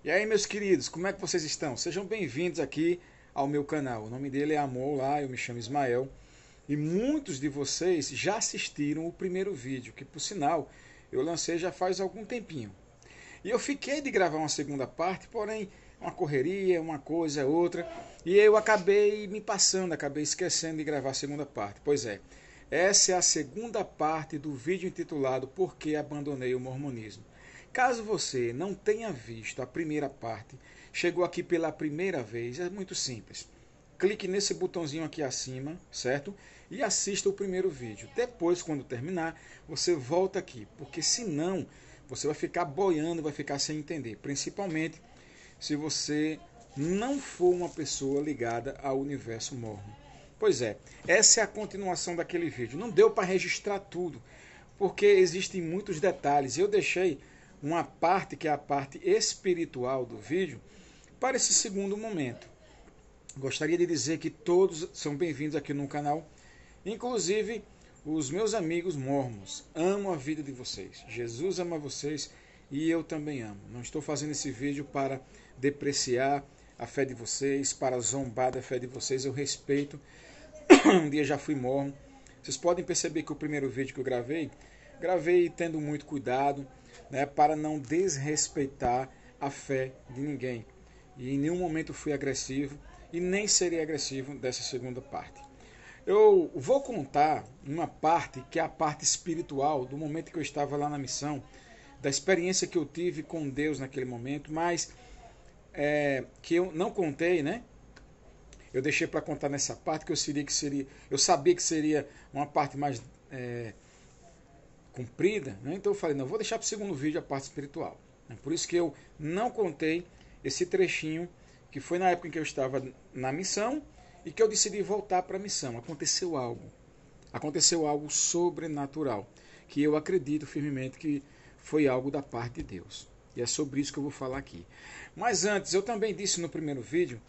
E aí, meus queridos, como é que vocês estão? Sejam bem-vindos aqui ao meu canal. O nome dele é Amor lá, eu me chamo Ismael. E muitos de vocês já assistiram o primeiro vídeo, que por sinal eu lancei já faz algum tempinho. E eu fiquei de gravar uma segunda parte, porém uma correria, uma coisa, outra, e eu acabei me passando, acabei esquecendo de gravar a segunda parte. Pois é, essa é a segunda parte do vídeo intitulado Por que Abandonei o Mormonismo. Caso você não tenha visto a primeira parte, chegou aqui pela primeira vez, é muito simples. Clique nesse botãozinho aqui acima, certo? E assista o primeiro vídeo. Depois, quando terminar, você volta aqui, porque senão você vai ficar boiando, vai ficar sem entender. Principalmente se você não for uma pessoa ligada ao universo mormon. Pois é, essa é a continuação daquele vídeo. Não deu para registrar tudo, porque existem muitos detalhes. Eu deixei uma parte, que é a parte espiritual do vídeo, para esse segundo momento. Gostaria de dizer que todos são bem-vindos aqui no canal, inclusive os meus amigos mormons. Amo a vida de vocês. Jesus ama vocês e eu também amo. Não estou fazendo esse vídeo para depreciar a fé de vocês, para zombar da fé de vocês. Eu respeito. Um dia já fui mormon. Vocês podem perceber que o primeiro vídeo que eu gravei tendo muito cuidado, né, para não desrespeitar a fé de ninguém. E em nenhum momento fui agressivo e nem serei agressivo dessa segunda parte. Eu vou contar uma parte que é a parte espiritual do momento que eu estava lá na missão, da experiência que eu tive com Deus naquele momento, mas que eu não contei, né? Eu deixei para contar nessa parte que eu sabia que seria uma parte mais comprida, né? Então eu falei, não, vou deixar para o segundo vídeo a parte espiritual. Por isso que eu não contei esse trechinho que foi na época em que eu estava na missão e que eu decidi voltar para a missão. Aconteceu algo sobrenatural, que eu acredito firmemente que foi algo da parte de Deus. E é sobre isso que eu vou falar aqui. Mas antes, eu também disse no primeiro vídeo,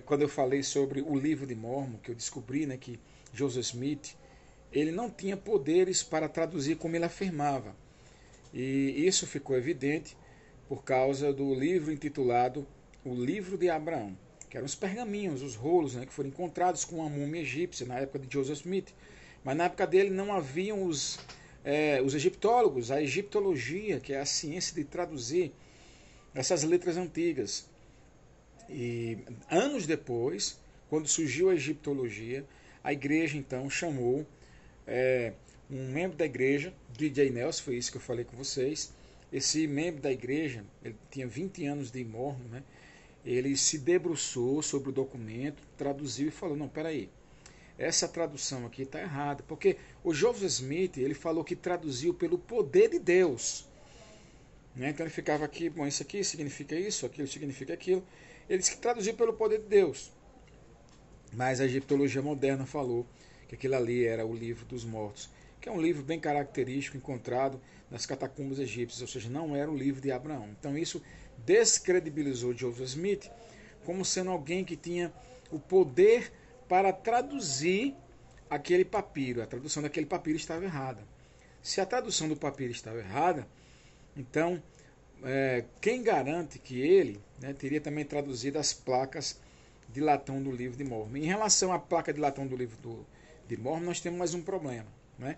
quando eu falei sobre o livro de Mormon, que eu descobri, né, que Joseph Smith, ele não tinha poderes para traduzir como ele afirmava. E isso ficou evidente por causa do livro intitulado O Livro de Abraão, que eram os pergaminhos, os rolos, né, que foram encontrados com a múmia egípcia na época de Joseph Smith. Mas na época dele não haviam os egiptólogos, a egiptologia, que é a ciência de traduzir essas letras antigas. E anos depois, quando surgiu a egiptologia, a igreja então chamou um membro da igreja, DJ Nelson, foi isso que eu falei com vocês. Esse membro da igreja, ele tinha 20 anos de mormon, né? Ele se debruçou sobre o documento, traduziu e falou, não, peraí, essa tradução aqui está errada, porque o Joseph Smith, ele falou que traduziu pelo poder de Deus, né? Então ele ficava aqui, bom, isso aqui significa isso, aquilo significa aquilo. Ele disse que traduziu pelo poder de Deus, mas a egiptologia moderna falou que aquilo ali era o livro dos mortos, que é um livro bem característico, encontrado nas catacumbas egípcias, ou seja, não era o livro de Abraão. Então isso descredibilizou Joseph Smith como sendo alguém que tinha o poder para traduzir aquele papiro. A tradução daquele papiro estava errada. Se a tradução do papiro estava errada, então quem garante que ele, né, teria também traduzido as placas de latão do livro de Mormon? Em relação à placa de latão do livro de Mormon, nós temos mais um problema, né?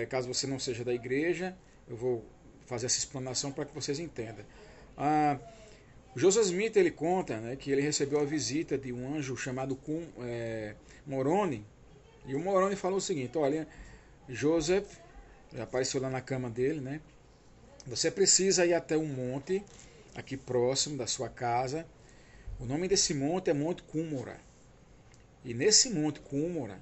Caso você não seja da igreja, eu vou fazer essa explanação para que vocês entendam. O Joseph Smith, ele conta, né, que ele recebeu a visita de um anjo chamado Moroni, e o Moroni falou o seguinte, olha, Joseph, apareceu lá na cama dele, né, você precisa ir até um monte, aqui próximo da sua casa. O nome desse monte é Monte Cumorah. E nesse Monte Cumorah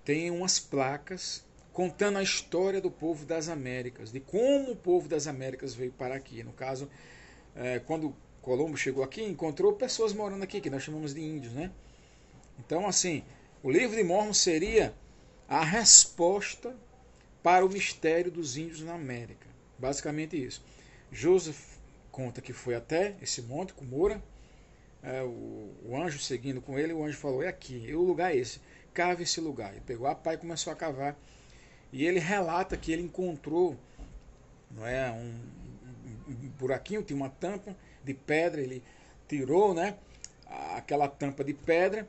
tem umas placas contando a história do povo das Américas, de como o povo das Américas veio para aqui. No caso, quando Colombo chegou aqui, encontrou pessoas morando aqui, que nós chamamos de índios, né? Então, assim, o livro de Mormon seria a resposta para o mistério dos índios na América. Basicamente isso. Joseph conta que foi até esse monte, Cumorah, o anjo seguindo com ele, o anjo falou, é aqui, o lugar é esse, cave esse lugar. Ele pegou a pá e começou a cavar. E ele relata que ele encontrou, não é, buraquinho, tinha uma tampa de pedra, ele tirou, né, aquela tampa de pedra,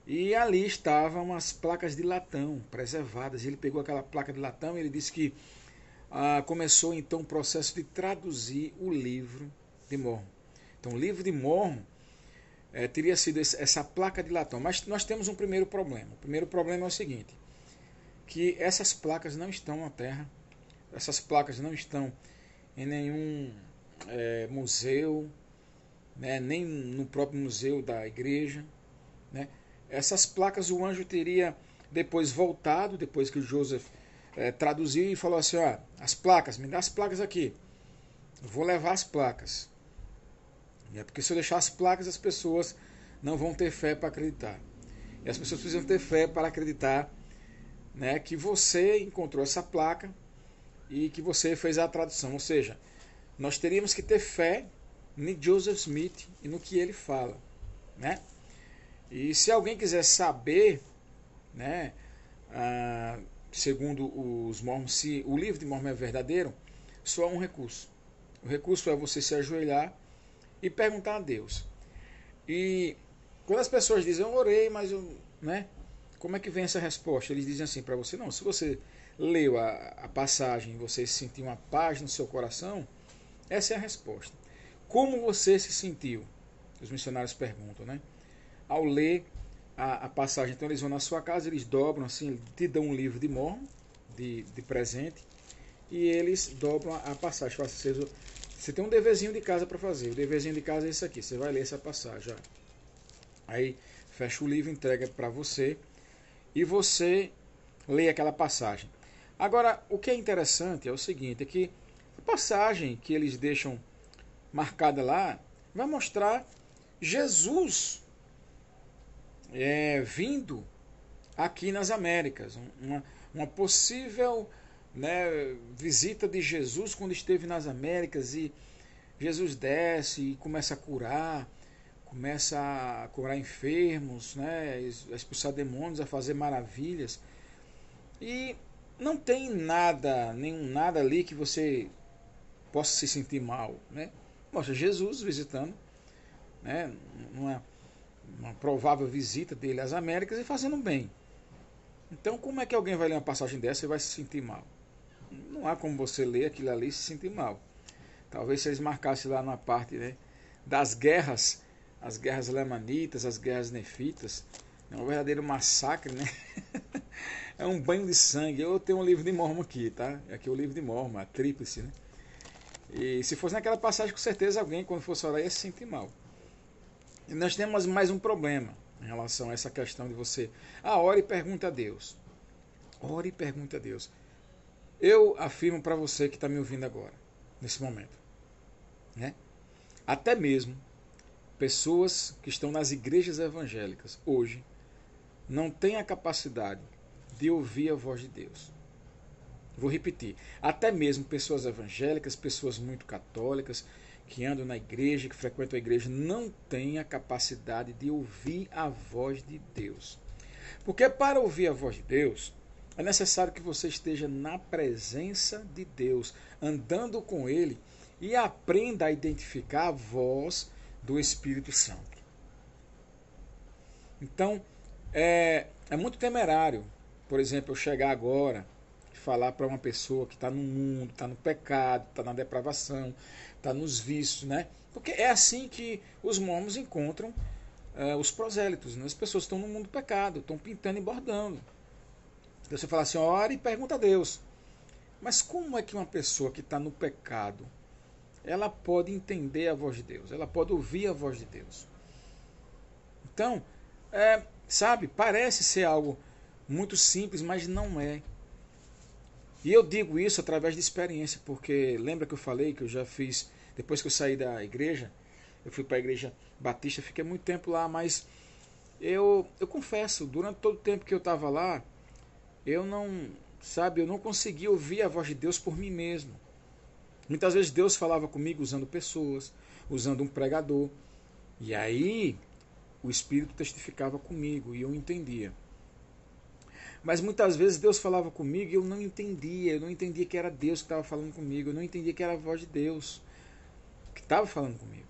e ali estavam umas placas de latão preservadas. Ele pegou aquela placa de latão e ele disse que começou então o processo de traduzir o livro de Mórmon. Então o livro de Mórmon teria sido essa placa de latão. Mas nós temos um primeiro problema. O primeiro problema é o seguinte, que essas placas não estão na Terra, essas placas não estão em nenhum museu, né, nem no próprio museu da igreja, né? Essas placas o anjo teria depois voltado, depois que o Joseph traduziu e falou assim, ó, as placas, me dá as placas aqui, eu vou levar as placas. Porque se eu deixar as placas, as pessoas não vão ter fé para acreditar. E as pessoas precisam ter fé para acreditar, né, que você encontrou essa placa e que você fez a tradução. Ou seja, nós teríamos que ter fé em Joseph Smith e no que ele fala, né? E se alguém quiser saber, né, segundo os Mormons, se o livro de Mórmon é verdadeiro, só há um recurso. O recurso é você se ajoelhar e perguntar a Deus. E quando as pessoas dizem, eu orei, mas né, como é que vem essa resposta? Eles dizem assim para você, não, se você leu a passagem e você sentiu uma paz no seu coração, essa é a resposta. Como você se sentiu? Os missionários perguntam, né? Ao ler a passagem, então eles vão na sua casa, eles dobram assim, te dão um livro de Mórmon, de presente, e eles dobram a passagem. Você tem um deverzinho de casa para fazer, o deverzinho de casa é esse aqui, você vai ler essa passagem. Ó. Aí fecha o livro, entrega para você, e você lê aquela passagem. Agora, o que é interessante é o seguinte, é que a passagem que eles deixam marcada lá, vai mostrar Jesus vindo aqui nas Américas, uma possível, né, visita de Jesus quando esteve nas Américas, e Jesus desce e começa a curar enfermos, né, a expulsar demônios, a fazer maravilhas, e não tem nada ali que você possa se sentir mal, né? Mostra Jesus visitando, né, uma provável visita dele às Américas e fazendo bem. Então, como é que alguém vai ler uma passagem dessa e vai se sentir mal? Não há como você ler aquilo ali e se sentir mal. Talvez se eles marcassem lá na parte, né, das guerras, as guerras lamanitas, as guerras nefitas, é um verdadeiro massacre, né? É um banho de sangue. Eu tenho um livro de Mórmon aqui, tá? Aqui é o livro de Mórmon, a tríplice, né? E se fosse naquela passagem, com certeza alguém, quando fosse orar, ia se sentir mal. E nós temos mais um problema em relação a essa questão de você... ore e pergunta a Deus. Ore e pergunta a Deus. Eu afirmo para você que está me ouvindo agora, nesse momento, né? Até mesmo pessoas que estão nas igrejas evangélicas hoje não têm a capacidade de ouvir a voz de Deus. Vou repetir. Até mesmo pessoas evangélicas, pessoas muito católicas, que andam na igreja, que frequentam a igreja, não têm a capacidade de ouvir a voz de Deus. Porque para ouvir a voz de Deus, é necessário que você esteja na presença de Deus, andando com Ele, e aprenda a identificar a voz do Espírito Santo. Então, é muito temerário, por exemplo, eu chegar agora e falar para uma pessoa que está no mundo, está no pecado, está na depravação, está nos vícios, né? Porque é assim que os mormons encontram os prosélitos, né? As pessoas estão no mundo do pecado, estão pintando e bordando. Então você fala assim, ora e pergunta a Deus. Mas como é que uma pessoa que está no pecado, ela pode entender a voz de Deus? Ela pode ouvir a voz de Deus? Então, sabe, parece ser algo muito simples, mas não é. E eu digo isso através de experiência, porque lembra que eu falei que eu já fiz, depois que eu saí da igreja, eu fui para a igreja batista, fiquei muito tempo lá, mas eu confesso, durante todo o tempo que eu estava lá, eu não conseguia ouvir a voz de Deus por mim mesmo. Muitas vezes Deus falava comigo usando pessoas, usando um pregador, e aí o Espírito testificava comigo e eu entendia. Mas muitas vezes Deus falava comigo e eu não entendia que era Deus que estava falando comigo, eu não entendia que era a voz de Deus. estava falando comigo.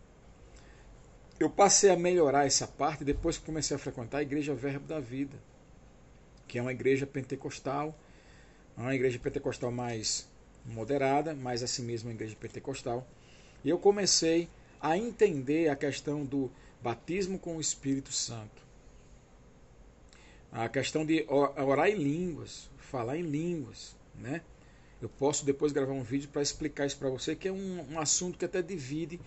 Eu passei a melhorar essa parte depois que comecei a frequentar a Igreja Verbo da Vida, que é uma igreja pentecostal, uma igreja pentecostal mais moderada, mas assim mesmo uma igreja pentecostal. E eu comecei a entender a questão do batismo com o Espírito Santo. A questão de orar em línguas, falar em línguas, né? Eu posso depois gravar um vídeo para explicar isso para você, que é um assunto que até divide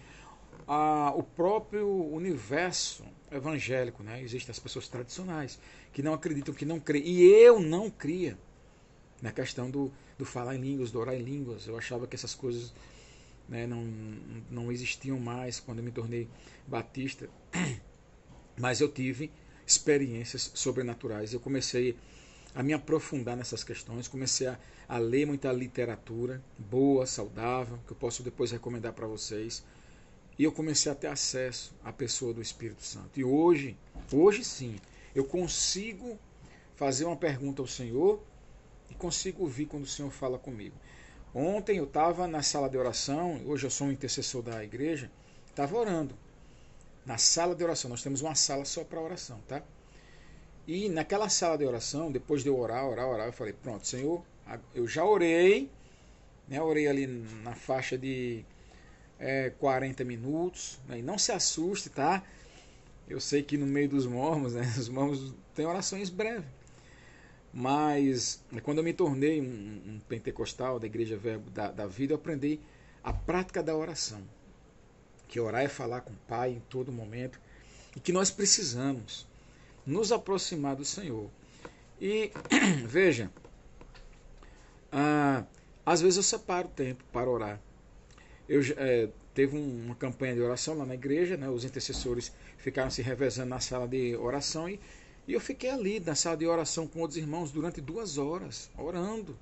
o próprio universo evangélico, né? Existem as pessoas tradicionais que não acreditam, que não creem. E eu não cria na questão do falar em línguas, do orar em línguas. Eu achava que essas coisas, né, não existiam mais quando eu me tornei batista. Mas eu tive experiências sobrenaturais. Eu comecei a me aprofundar nessas questões, comecei a ler muita literatura boa, saudável, que eu posso depois recomendar para vocês. E eu comecei a ter acesso à pessoa do Espírito Santo. E hoje sim, eu consigo fazer uma pergunta ao Senhor e consigo ouvir quando o Senhor fala comigo. Ontem eu estava na sala de oração, hoje eu sou um intercessor da igreja, estava orando. Na sala de oração, nós temos uma sala só para oração, tá? E naquela sala de oração, depois de eu orar, eu falei, pronto, Senhor, eu já orei, né? Orei ali na faixa de 40 minutos, né? E não se assuste, tá? Eu sei que no meio dos mormons, né? Os mormons têm orações breves. Mas quando eu me tornei um pentecostal da Igreja Verbo da Vida, eu aprendi a prática da oração. Que orar é falar com o Pai em todo momento. E que nós precisamos nos aproximar do Senhor. E veja, às vezes eu separo tempo para orar. Teve uma campanha de oração lá na igreja, né? Os intercessores ficaram se revezando na sala de oração e eu fiquei ali na sala de oração com outros irmãos durante 2 horas, orando.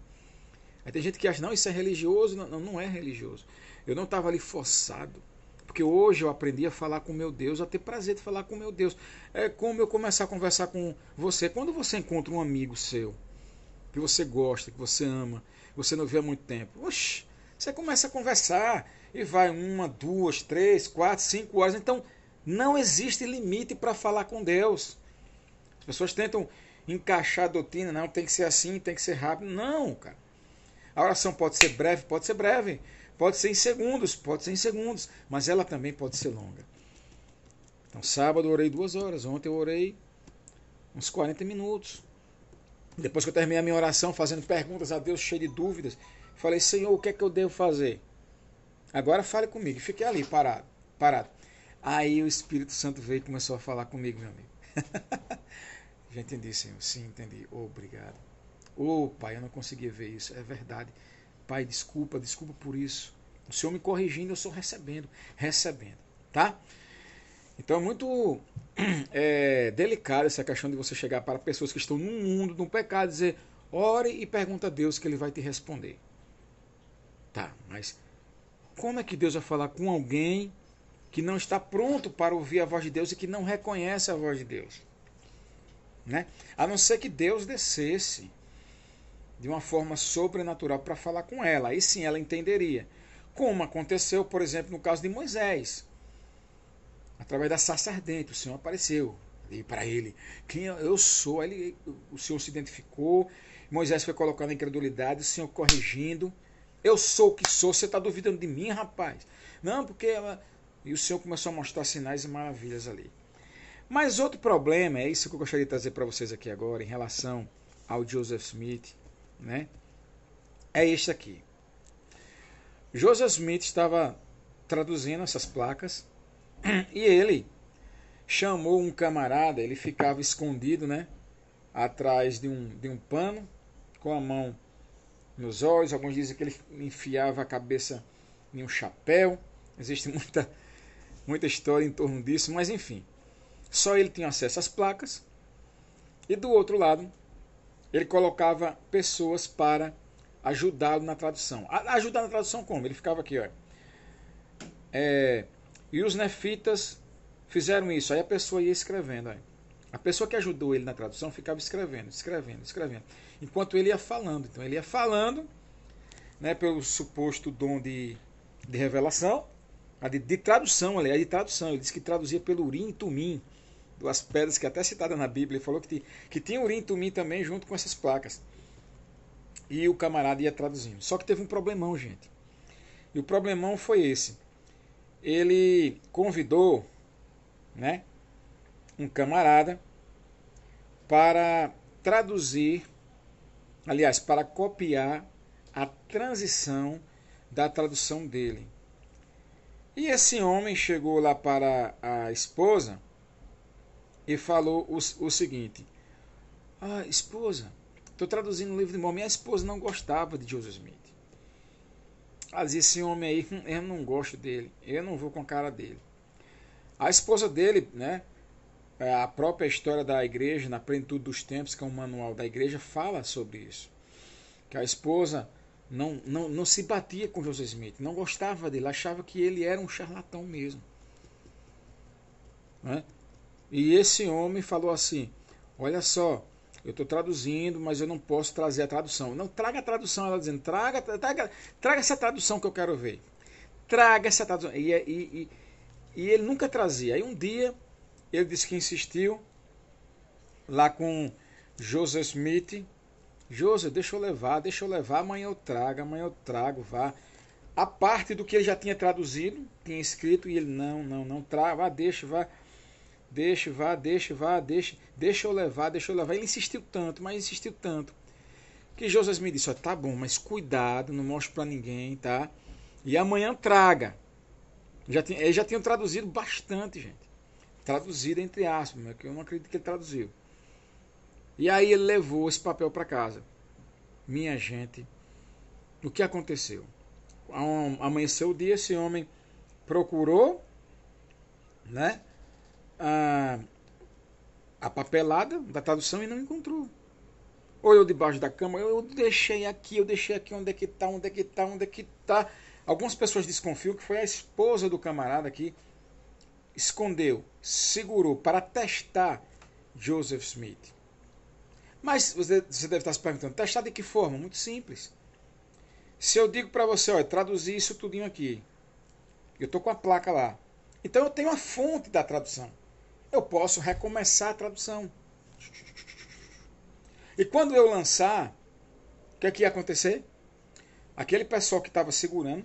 Aí tem gente que acha, não, isso é religioso. Não, não é religioso. Eu não estava ali forçado. Porque hoje eu aprendi a falar com meu Deus, a ter prazer de falar com meu Deus. É como eu começar a conversar com você. Quando você encontra um amigo seu, que você gosta, que você ama, que você não vê há muito tempo, oxe, você começa a conversar e vai 1, 2, 3, 4, 5 horas. Então, não existe limite para falar com Deus. As pessoas tentam encaixar a doutrina, não, tem que ser assim, tem que ser rápido. Não, cara. A oração pode ser breve, pode ser em segundos, mas ela também pode ser longa. Então, sábado eu orei 2 horas, ontem eu orei uns 40 minutos. Depois que eu terminei a minha oração, fazendo perguntas a Deus, cheio de dúvidas, falei, Senhor, o que é que eu devo fazer? Agora fale comigo. Fiquei ali, parado. Aí o Espírito Santo veio e começou a falar comigo, meu amigo. Já entendi, Senhor. Sim, entendi. Obrigado. Pai, eu não conseguia ver isso. É verdade. Pai, desculpa por isso. O Senhor me corrigindo, eu sou recebendo. Tá? Então é muito delicado essa questão de você chegar para pessoas que estão no mundo, no pecado, e dizer, ore e pergunta a Deus que Ele vai te responder. Tá, mas como é que Deus vai falar com alguém que não está pronto para ouvir a voz de Deus e que não reconhece a voz de Deus? Né? A não ser que Deus descesse de uma forma sobrenatural para falar com ela. Aí sim ela entenderia. Como aconteceu, por exemplo, no caso de Moisés. Através da sarça ardente, o Senhor apareceu e para ele, quem eu sou. Aí o Senhor se identificou, Moisés foi colocado na incredulidade, o Senhor corrigindo. Eu sou o que sou, você está duvidando de mim, rapaz? Não, porque ela... E o Senhor começou a mostrar sinais e maravilhas ali. Mas outro problema, é isso que eu gostaria de trazer para vocês aqui agora, em relação ao Joseph Smith, né? É este aqui. Joseph Smith estava traduzindo essas placas e ele chamou um camarada, ele ficava escondido, né? Atrás de um pano, com a mão nos olhos. Alguns dizem que ele enfiava a cabeça em um chapéu. Existe muita história em torno disso, mas enfim. Só ele tinha acesso às placas. E do outro lado, ele colocava pessoas para ajudá-lo na tradução. Ajudar na tradução como? Ele ficava aqui, ó. E os nefitas fizeram isso. Aí a pessoa ia escrevendo. Ó. A pessoa que ajudou ele na tradução ficava escrevendo. Enquanto ele ia falando. Então ele ia falando, né, pelo suposto dom de revelação. de tradução, aliás, de tradução. Ele disse que traduzia pelo Urim e Tumim, duas pedras que até citada na Bíblia. Ele falou que tinha Urim e Tumim também junto com essas placas. E o camarada ia traduzindo. Só que teve um problemão, gente. E o problemão foi esse. Ele convidou, né, um camarada para traduzir, aliás, para copiar a transição da tradução dele. E esse homem chegou lá para a esposa e falou o seguinte: ah, esposa, estou traduzindo um livro de Mormon. Minha esposa não gostava de Joseph Smith. Ela dizia: esse homem aí, eu não gosto dele, eu não vou com a cara dele. A esposa dele, né, a própria história da igreja, na plenitude dos tempos, que é um manual da igreja, fala sobre isso. Que a esposa não se batia com Joseph Smith, não gostava dele, achava que ele era um charlatão mesmo. Né? E esse homem falou assim: olha só, eu estou traduzindo, mas eu não posso trazer a tradução. Não, traga a tradução. Ela dizendo: traga essa tradução que eu quero ver. Traga essa tradução. E ele nunca trazia. Aí um dia ele disse que insistiu lá com Joseph Smith. Joseph, deixa eu levar, amanhã eu trago, vá. A parte do que ele já tinha traduzido, tinha escrito, e ele não traga, deixa eu levar. Ele insistiu tanto, que Joseph me disse: ó, tá bom, mas cuidado, não mostre para ninguém, tá? E amanhã traga. Eles já tinham traduzido bastante, gente. Traduzido entre aspas, mas que eu não acredito que ele traduziu. E aí ele levou esse papel para casa. Minha gente, o que aconteceu? Amanheceu o dia, esse homem procurou, né, a papelada da tradução e não encontrou. Olhou debaixo da cama: eu deixei aqui, onde é que tá? Algumas pessoas desconfiam que foi a esposa do camarada que escondeu, segurou para testar Joseph Smith. Mas você deve estar se perguntando: testar de que forma? Muito simples. Se eu digo para você: olha, traduzir isso tudinho aqui, eu estou com a placa lá, então eu tenho a fonte da tradução, eu posso recomeçar a tradução. E quando eu lançar, o que é que ia acontecer? Aquele pessoal que estava segurando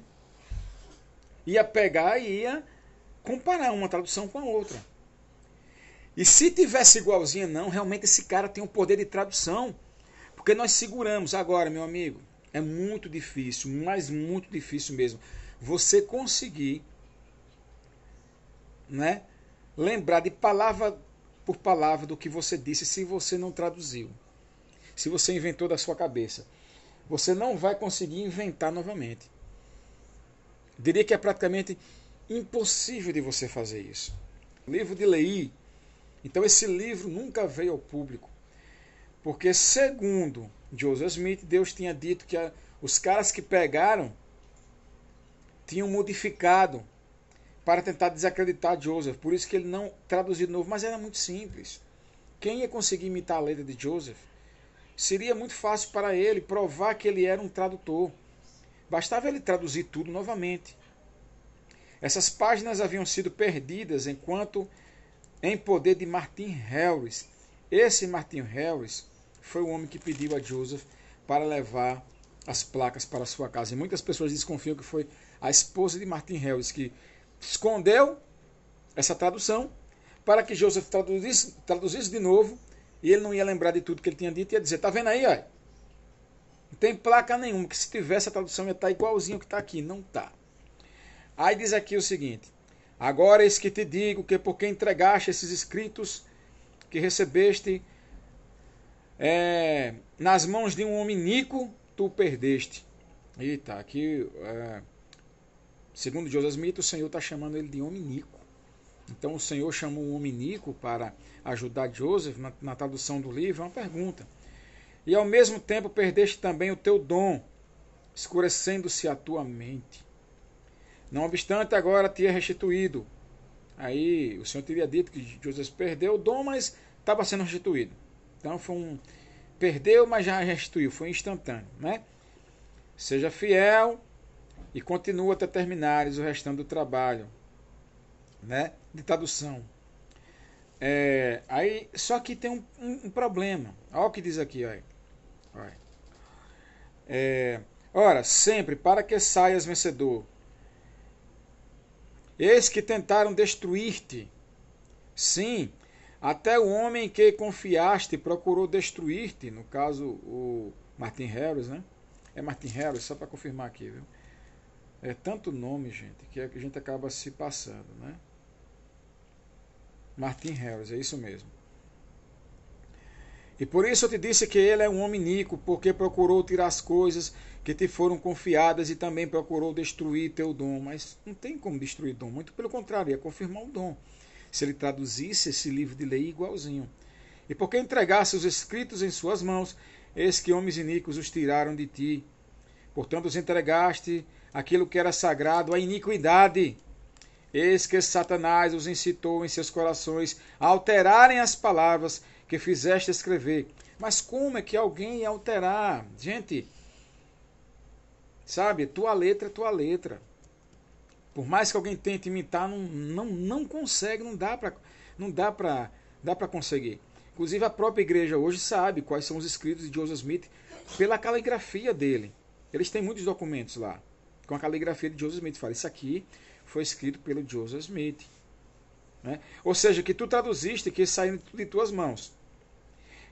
ia pegar e ia comparar uma tradução com a outra. E se tivesse igualzinha, não, realmente esse cara tem um poder de tradução. Porque nós seguramos. Agora, meu amigo, é muito difícil, mas muito difícil mesmo, você conseguir, né, lembrar de palavra por palavra do que você disse se você não traduziu. Se você inventou da sua cabeça. Você não vai conseguir inventar novamente. Diria que é praticamente impossível de você fazer isso. O livro de Leí. Então esse livro nunca veio ao público, porque segundo Joseph Smith, Deus tinha dito que os caras que pegaram tinham modificado para tentar desacreditar Joseph, por isso que ele não traduziu de novo, mas era muito simples. Quem ia conseguir imitar a letra de Joseph? Seria muito fácil para ele provar que ele era um tradutor. Bastava ele traduzir tudo novamente. Essas páginas haviam sido perdidas enquanto em poder de Martin Harris. Esse Martin Harris foi o homem que pediu a Joseph para levar as placas para sua casa. E muitas pessoas desconfiam que foi a esposa de Martin Harris que escondeu essa tradução para que Joseph traduzisse de novo, e ele não ia lembrar de tudo que ele tinha dito e ia dizer: tá vendo aí, ó? Não tem placa nenhuma, que se tivesse a tradução ia estar igualzinho que está aqui. Não está. Aí diz aqui o seguinte: agora eis que te digo que porque entregaste esses escritos que recebeste nas mãos de um homem iníquo, tu perdeste. Eita, aqui, segundo Joseph Smith, o Senhor está chamando ele de homem iníquo. Então o Senhor chamou um homem iníquo para ajudar Joseph na tradução do livro. É uma pergunta. E ao mesmo tempo perdeste também o teu dom, escurecendo-se a tua mente. Não obstante, agora te é restituído. Aí o Senhor teria dito que Joseph perdeu o dom, mas estava sendo restituído. Então perdeu, mas já restituiu, foi instantâneo, né? Seja fiel e continua até terminares o restante do trabalho, né, de tradução. Aí, só que tem um problema. Olha o que diz aqui. Olha. Ora, sempre para que saias vencedor. Eis que tentaram destruir-te. Sim, até o homem que confiaste procurou destruir-te. No caso, o Martin Harris, né? É Martin Harris, só para confirmar aqui, viu? É tanto nome, gente, que a gente acaba se passando, né? Martin Harris, é isso mesmo. E por isso eu te disse que ele é um homem iníquo, porque procurou tirar as coisas que te foram confiadas e também procurou destruir teu dom. Mas não tem como destruir dom, muito pelo contrário, ia confirmar o dom. Se ele traduzisse esse livro de lei igualzinho. E porque entregasse os escritos em suas mãos, eis que homens iníquos os tiraram de ti. Portanto, os entregaste aquilo que era sagrado à iniquidade. Eis que Satanás os incitou em seus corações a alterarem as palavras que fizeste escrever. Mas como é que alguém ia alterar? Gente, sabe, tua letra é tua letra. Por mais que alguém tente imitar, não consegue, não dá para conseguir. Inclusive a própria igreja hoje sabe quais são os escritos de Joseph Smith pela caligrafia dele. Eles têm muitos documentos lá com a caligrafia de Joseph Smith. Fala, isso aqui foi escrito pelo Joseph Smith. Né? Ou seja, que tu traduziste, que saiu de tuas mãos.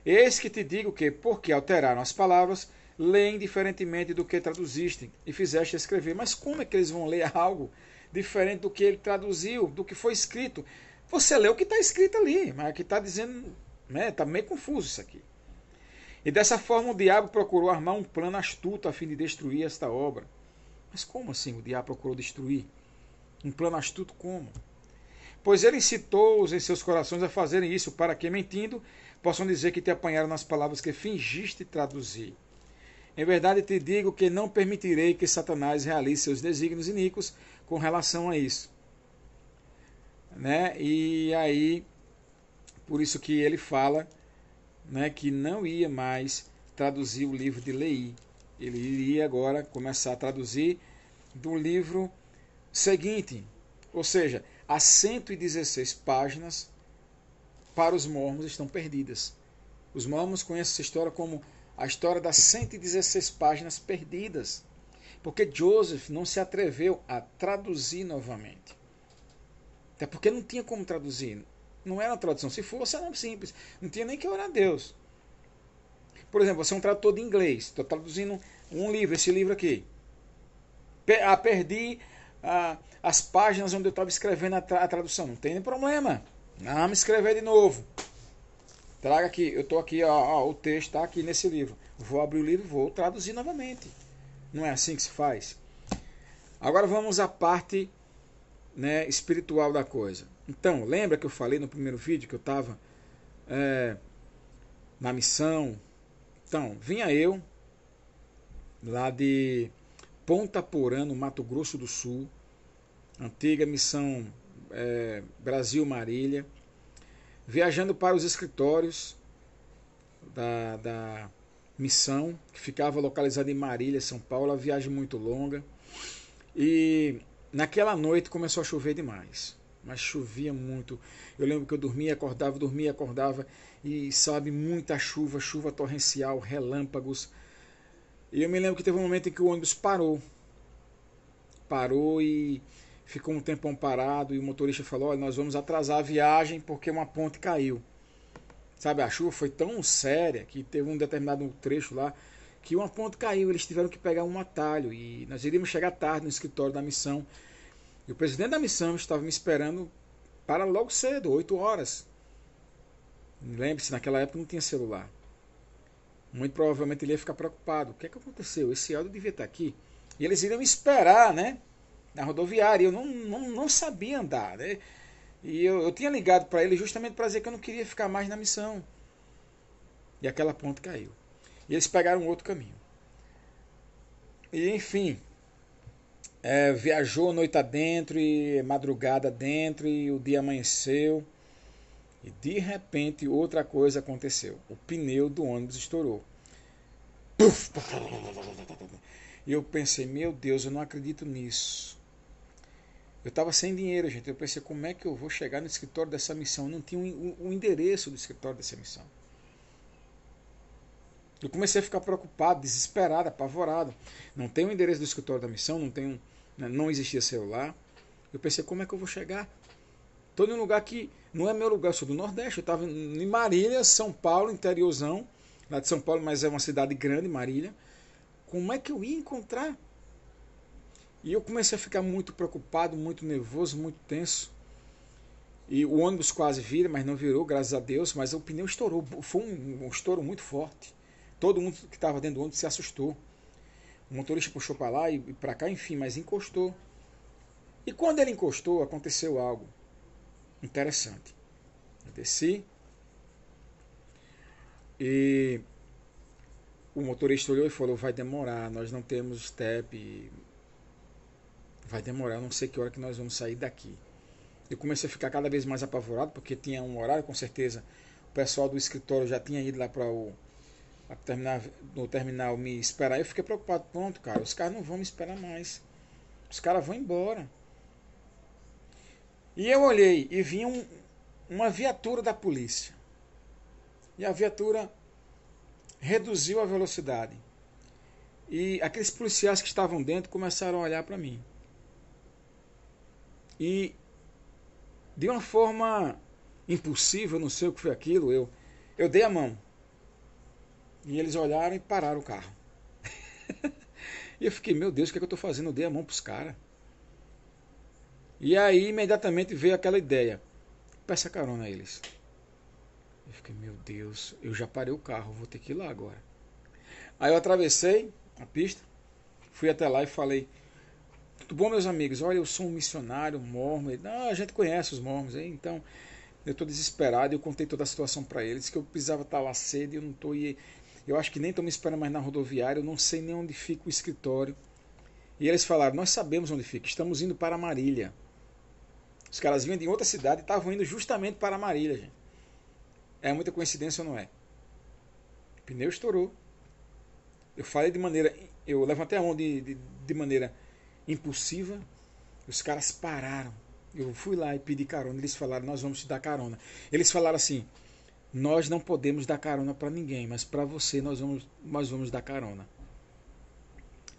Eis que te digo que, porque alteraram as palavras, leem diferentemente do que traduziste e fizeste escrever. Mas como é que eles vão ler algo diferente do que ele traduziu, do que foi escrito? Você lê o que está escrito ali, mas aqui está dizendo, né, está meio confuso isso aqui. E dessa forma o diabo procurou armar um plano astuto a fim de destruir esta obra. Mas como assim o diabo procurou destruir? Um plano astuto como? Pois ele incitou-os em seus corações a fazerem isso, para que, mentindo, possam dizer que te apanharam nas palavras que fingiste traduzir. Em verdade te digo que não permitirei que Satanás realize seus desígnios iníquos com relação a isso. Né? E aí, por isso que ele fala, né, que não ia mais traduzir o livro de Leí. Ele iria agora começar a traduzir do livro seguinte, ou seja, as 116 páginas para os mormons estão perdidas. Os mormons conhecem essa história como a história das 116 páginas perdidas, porque Joseph não se atreveu a traduzir novamente. Até porque não tinha como traduzir. Não era uma tradução. Se fosse, era simples. Não tinha nem que orar a Deus. Por exemplo, você é um tradutor de inglês. Estou traduzindo um livro, esse livro aqui. Perdi as páginas onde eu estava escrevendo a tradução. Não tem nem problema. Vamos escrever de novo. Traga aqui. Eu estou aqui, o texto está aqui nesse livro. Vou abrir o livro e vou traduzir novamente. Não é assim que se faz? Agora vamos à parte, né, espiritual da coisa. Então, lembra que eu falei no primeiro vídeo que eu estava na missão? Então, vinha eu lá de Ponta Porã, no Mato Grosso do Sul, antiga missão Brasil Marília, viajando para os escritórios da missão, que ficava localizada em Marília, São Paulo, uma viagem muito longa. E naquela noite começou a chover demais, mas chovia muito. Eu lembro que eu dormia, acordava, e sabe, muita chuva, chuva torrencial, relâmpagos. E eu me lembro que teve um momento em que o ônibus parou e ficou um tempão parado, e o motorista falou, olha, nós vamos atrasar a viagem porque uma ponte caiu. Sabe, a chuva foi tão séria que teve um determinado trecho lá que uma ponte caiu, eles tiveram que pegar um atalho e nós iríamos chegar tarde no escritório da missão. E o presidente da missão estava me esperando para logo cedo, 8 horas. Lembre-se, naquela época não tinha celular. Muito provavelmente ele ia ficar preocupado. O que é que aconteceu? Esse Eldo devia estar aqui. E eles iriam me esperar, né, na rodoviária. Eu não sabia andar, né? E eu tinha ligado para ele justamente para dizer que eu não queria ficar mais na missão. E aquela ponte caiu. E eles pegaram outro caminho. E enfim, viajou noite adentro e madrugada adentro e o dia amanheceu. E de repente outra coisa aconteceu. O pneu do ônibus estourou. E eu pensei, meu Deus, eu não acredito nisso. Eu estava sem dinheiro, gente. Eu pensei, como é que eu vou chegar no escritório dessa missão? Eu não tinha o endereço do escritório dessa missão. Eu comecei a ficar preocupado, desesperado, apavorado. Não tem o endereço do escritório da missão, não existia celular. Eu pensei, como é que eu vou chegar? Estou em um lugar que não é meu lugar, eu sou do Nordeste. Eu estava em Marília, São Paulo, interiorzão, lá de São Paulo, mas é uma cidade grande, Marília. Como é que eu ia encontrar? E eu comecei a ficar muito preocupado, muito nervoso, muito tenso. E o ônibus quase vira, mas não virou, graças a Deus. Mas o pneu estourou, foi um estouro muito forte. Todo mundo que estava dentro do ônibus se assustou. O motorista puxou para lá e para cá, enfim, mas encostou. E quando ele encostou, aconteceu algo interessante. Eu desci e o motorista olhou e falou, vai demorar, nós não temos step, vai demorar, não sei que hora que nós vamos sair daqui. Eu comecei a ficar cada vez mais apavorado, porque tinha um horário, com certeza o pessoal do escritório já tinha ido lá para no terminal me esperar. Eu fiquei preocupado, pronto, cara, os caras não vão me esperar mais. Os caras vão embora. E eu olhei e vi uma viatura da polícia. E a viatura reduziu a velocidade. E aqueles policiais que estavam dentro começaram a olhar para mim. E de uma forma impulsiva, não sei o que foi aquilo, eu dei a mão. E eles olharam e pararam o carro. E eu fiquei, meu Deus, o que é que eu estou fazendo? Eu dei a mão para os caras. E aí imediatamente veio aquela ideia. Peça carona a eles. Eu fiquei, meu Deus, eu já parei o carro, vou ter que ir lá agora. Aí eu atravessei a pista, fui até lá e falei, tudo bom, meus amigos? Olha, eu sou um missionário mormon. Não, a gente conhece os mormons, hein? Então eu estou desesperado. Eu contei toda a situação para eles, que eu precisava estar lá cedo e eu não estou. Eu acho que nem estão me esperando mais na rodoviária, eu não sei nem onde fica o escritório. E eles falaram, nós sabemos onde fica, estamos indo para Marília. Os caras vinham de outra cidade e estavam indo justamente para Marília, gente. É muita coincidência ou não é? O pneu estourou. Eu falei de maneira... Eu levantei a mão de maneira impulsiva. Os caras pararam. Eu fui lá e pedi carona. Eles falaram, nós vamos te dar carona. Eles falaram assim, nós não podemos dar carona para ninguém, mas para você nós vamos dar carona.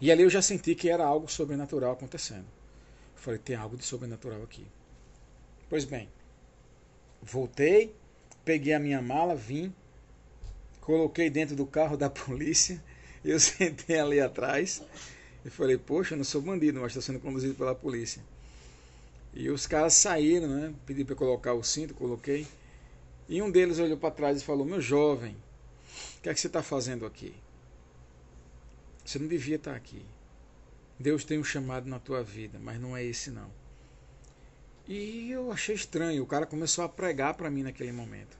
E ali eu já senti que era algo sobrenatural acontecendo. Eu falei, tem algo de sobrenatural aqui. Pois bem, voltei, peguei a minha mala, vim, coloquei dentro do carro da polícia, eu sentei ali atrás e falei, poxa, eu não sou bandido, mas estou sendo conduzido pela polícia. E os caras saíram, né? Pedi para colocar o cinto, coloquei. E um deles olhou para trás e falou, meu jovem, o que é que você está fazendo aqui? Você não devia estar aqui. Deus tem um chamado na tua vida, mas não é esse não. E eu achei estranho, o cara começou a pregar para mim naquele momento.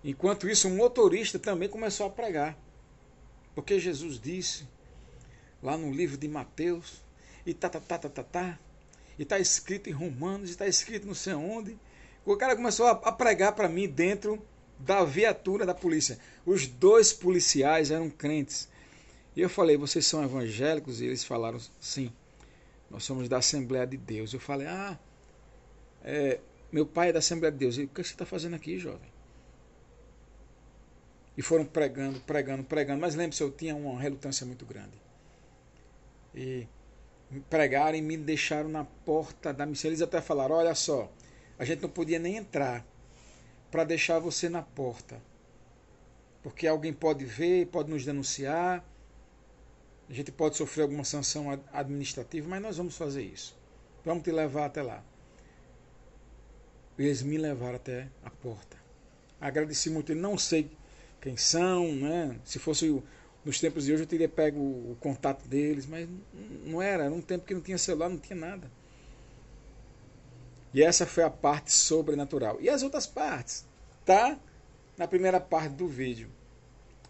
Enquanto isso, um motorista também começou a pregar. Porque Jesus disse, lá no livro de Mateus, e e está escrito em Romanos, e está escrito não sei onde. O cara começou a pregar para mim dentro da viatura da polícia. Os dois policiais eram crentes. E eu falei, vocês são evangélicos? E eles falaram, sim. Nós somos da Assembleia de Deus. Eu falei, meu pai é da Assembleia de Deus. E o que você está fazendo aqui, jovem? E foram pregando. Mas lembre-se, eu tinha uma relutância muito grande. E pregaram e me deixaram na porta da missão. Eles até falaram, olha só, a gente não podia nem entrar para deixar você na porta. Porque alguém pode ver, pode nos denunciar. A gente pode sofrer alguma sanção administrativa, mas nós vamos fazer isso. Vamos te levar até lá. Eles me levaram até a porta. Agradeci muito. Eu não sei quem são, né? Se fosse nos tempos de hoje eu teria pego o contato deles, mas não era. Era um tempo que não tinha celular, não tinha nada. E essa foi a parte sobrenatural. E as outras partes? Tá na primeira parte do vídeo.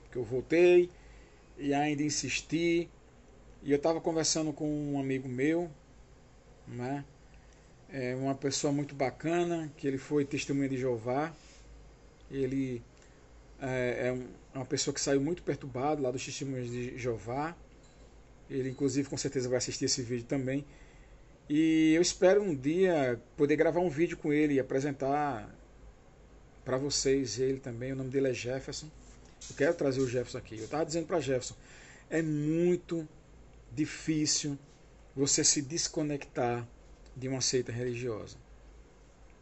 Que eu voltei e ainda insisti. E eu estava conversando com um amigo meu, né? Uma pessoa muito bacana, que ele foi testemunha de Jeová. Ele é uma pessoa que saiu muito perturbado lá dos testemunhos de Jeová. Ele, inclusive, com certeza vai assistir esse vídeo também. E eu espero um dia poder gravar um vídeo com ele e apresentar para vocês ele também. O nome dele é Jefferson. Eu quero trazer o Jefferson aqui. Eu estava dizendo para Jefferson, é muito difícil você se desconectar de uma seita religiosa.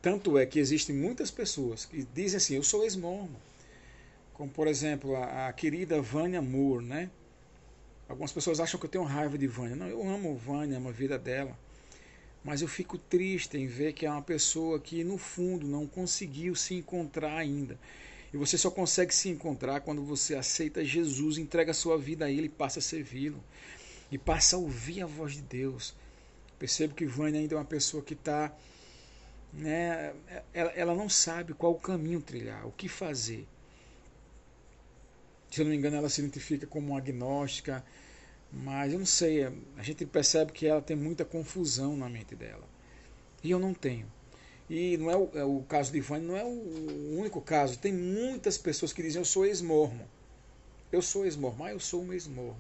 Tanto é que existem muitas pessoas que dizem assim, eu sou ex-mormon. Como, por exemplo, a querida Vânia Moore, né? Algumas pessoas acham que eu tenho raiva de Vânia. Não, eu amo Vânia, amo a vida dela. Mas eu fico triste em ver que é uma pessoa que, no fundo, não conseguiu se encontrar ainda. E você só consegue se encontrar quando você aceita Jesus, entrega a sua vida a Ele e passa a servi-lo. E passa a ouvir a voz de Deus. Percebo que Vânia ainda é uma pessoa que está... né, ela não sabe qual o caminho trilhar, o que fazer. Se eu não me engano, ela se identifica como uma agnóstica, mas eu não sei, a gente percebe que ela tem muita confusão na mente dela. E eu não tenho. E não é o caso de Vânia, não é o único caso. Tem muitas pessoas que dizem, eu sou ex-mormon. Eu sou ex-mormon, eu sou um ex-mormon.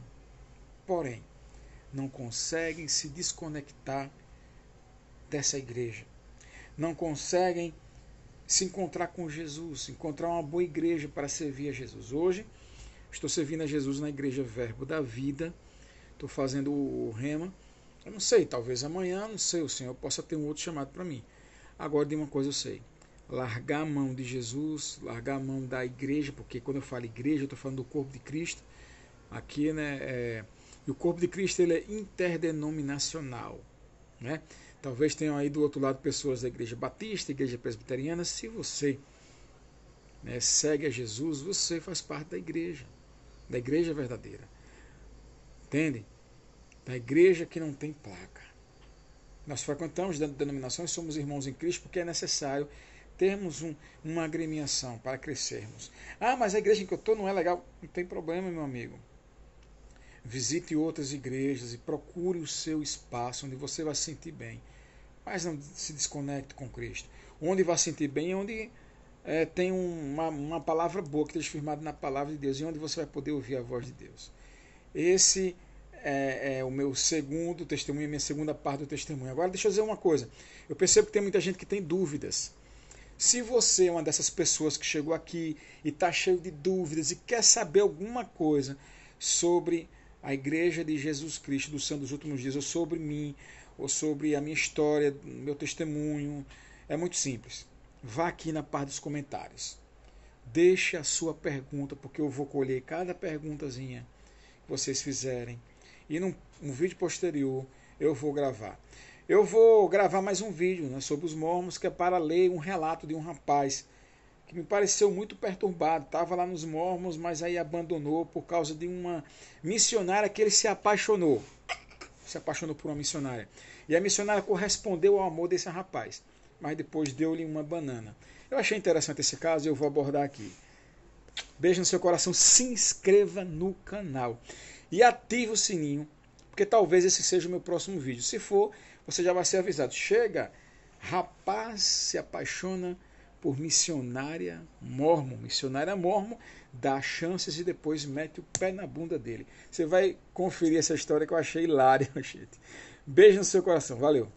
Porém, não conseguem se desconectar dessa igreja. Não conseguem se encontrar com Jesus, encontrar uma boa igreja para servir a Jesus. Hoje, estou servindo a Jesus na igreja Verbo da Vida, estou fazendo o rema. Eu não sei, talvez amanhã, não sei, o Senhor possa ter um outro chamado para mim. Agora, de uma coisa eu sei, largar a mão de Jesus, largar a mão da igreja, porque quando eu falo igreja, eu estou falando do corpo de Cristo. Aqui, né, e o corpo de Cristo ele é interdenominacional, né? Talvez tenham aí do outro lado pessoas da igreja batista, igreja presbiteriana. Se você, né, segue a Jesus, você faz parte da igreja verdadeira. Entende? Da igreja que não tem placa. Nós frequentamos denominações, somos irmãos em Cristo, porque é necessário termos uma agremiação para crescermos. Ah, mas a igreja em que eu estou não é legal. Não tem problema, meu amigo. Visite outras igrejas e procure o seu espaço onde você vai se sentir bem. Mas não se desconecte com Cristo. Onde vai se sentir bem é onde tem uma palavra boa que esteja firmada na palavra de Deus e onde você vai poder ouvir a voz de Deus. Esse é o meu segundo testemunho, a minha segunda parte do testemunho. Agora deixa eu dizer uma coisa. Eu percebo que tem muita gente que tem dúvidas. Se você é uma dessas pessoas que chegou aqui e está cheio de dúvidas e quer saber alguma coisa sobre a igreja de Jesus Cristo do Santo dos Últimos Dias, ou sobre mim, ou sobre a minha história, meu testemunho, é muito simples. Vá aqui na parte dos comentários. Deixe a sua pergunta, porque eu vou colher cada perguntazinha que vocês fizerem. E num vídeo posterior eu vou gravar. Eu vou gravar mais um vídeo, né, sobre os mormons, que é para ler um relato de um rapaz que me pareceu muito perturbado. Estava lá nos mormons, mas aí abandonou por causa de uma missionária que ele se apaixonou. Se apaixonou por uma missionária. E a missionária correspondeu ao amor desse rapaz, mas depois deu-lhe uma banana. Eu achei interessante esse caso e eu vou abordar aqui. Beijo no seu coração, se inscreva no canal e ative o sininho, porque talvez esse seja o meu próximo vídeo. Se for, você já vai ser avisado. Chega, rapaz se apaixona por missionária mormon, dá chances e depois mete o pé na bunda dele. Você vai conferir essa história que eu achei hilária, gente. Beijo no seu coração, valeu!